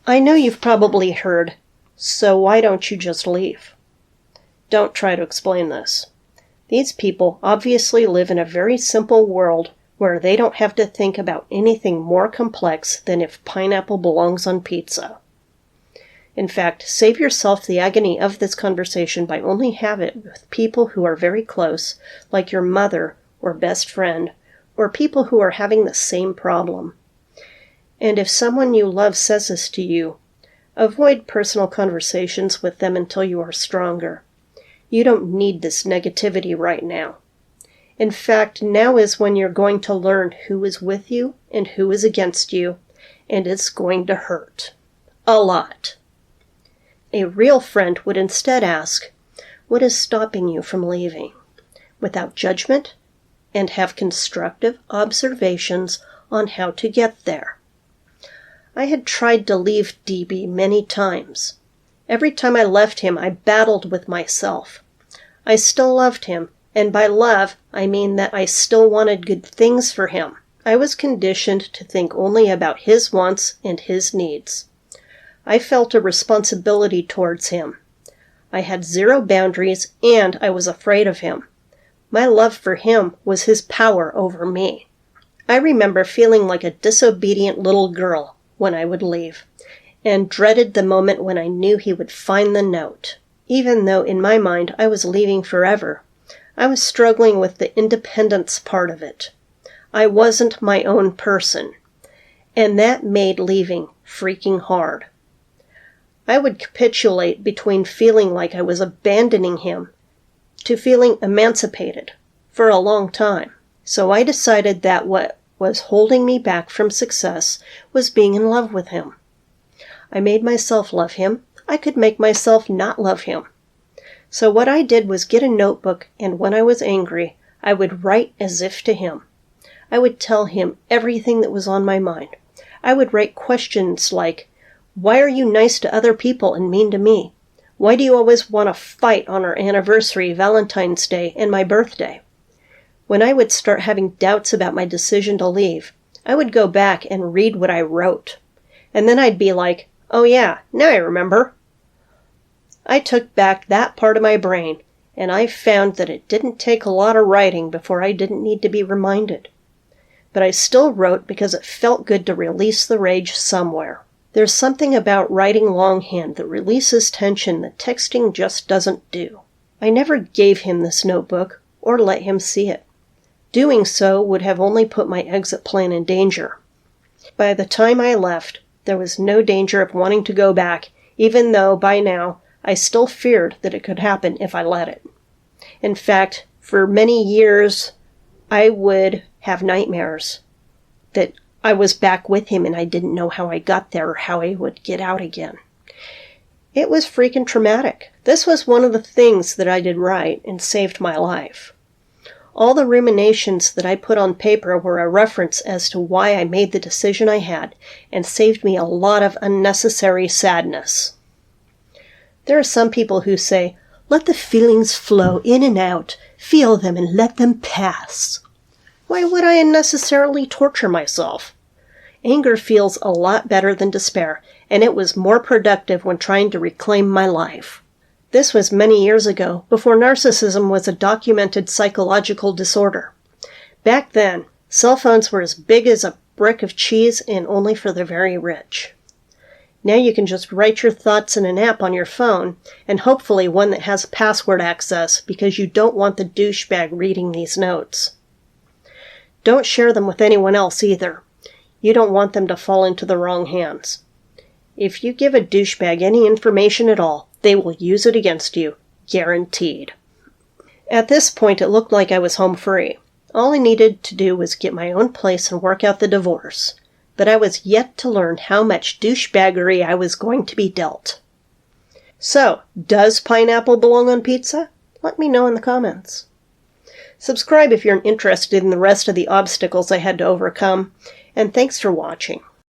I know you've probably heard, "So why don't you just leave?" Don't try to explain this. These people obviously live in a very simple world where they don't have to think about anything more complex than if pineapple belongs on pizza. In fact, save yourself the agony of this conversation by only having it with people who are very close, like your mother or best friend, or people who are having the same problem. And if someone you love says this to you, avoid personal conversations with them until you are stronger. You don't need this negativity right now. In fact, now is when you're going to learn who is with you and who is against you, and it's going to hurt. A lot. A real friend would instead ask, "What is stopping you from leaving?" without judgment, and have constructive observations on how to get there. I had tried to leave DB many times. Every time I left him, I battled with myself. I still loved him, and by love, I mean that I still wanted good things for him. I was conditioned to think only about his wants and his needs. I felt a responsibility towards him. I had zero boundaries, and I was afraid of him. My love for him was his power over me. I remember feeling like a disobedient little girl when I would leave, and dreaded the moment when I knew he would find the note. Even though in my mind I was leaving forever, I was struggling with the independence part of it. I wasn't my own person, and that made leaving freaking hard. I would capitulate between feeling like I was abandoning him to feeling emancipated for a long time. So I decided that what was holding me back from success was being in love with him. I made myself love him. I could make myself not love him. So what I did was get a notebook, and when I was angry, I would write as if to him. I would tell him everything that was on my mind. I would write questions like, "Why are you nice to other people and mean to me? Why do you always want to fight on our anniversary, Valentine's Day, and my birthday?" When I would start having doubts about my decision to leave, I would go back and read what I wrote. And then I'd be like, "Oh yeah, now I remember." I took back that part of my brain, and I found that it didn't take a lot of writing before I didn't need to be reminded. But I still wrote because it felt good to release the rage somewhere. There's something about writing longhand that releases tension that texting just doesn't do. I never gave him this notebook or let him see it. Doing so would have only put my exit plan in danger. By the time I left, there was no danger of wanting to go back, even though by now I still feared that it could happen if I let it. In fact, for many years, I would have nightmares that I was back with him and I didn't know how I got there or how I would get out again. It was freaking traumatic. This was one of the things that I did right and saved my life. All the ruminations that I put on paper were a reference as to why I made the decision I had and saved me a lot of unnecessary sadness. There are some people who say, "Let the feelings flow in and out, feel them and let them pass." Why would I unnecessarily torture myself? Anger feels a lot better than despair, and it was more productive when trying to reclaim my life. This was many years ago, before narcissism was a documented psychological disorder. Back then, cell phones were as big as a brick of cheese and only for the very rich. Now you can just write your thoughts in an app on your phone, and hopefully one that has password access because you don't want the douchebag reading these notes. Don't share them with anyone else either. You don't want them to fall into the wrong hands. If you give a douchebag any information at all, they will use it against you, guaranteed. At this point, it looked like I was home free. All I needed to do was get my own place and work out the divorce. But I was yet to learn how much douchebaggery I was going to be dealt. So, does pineapple belong on pizza? Let me know in the comments. Subscribe if you're interested in the rest of the obstacles I had to overcome, and thanks for watching.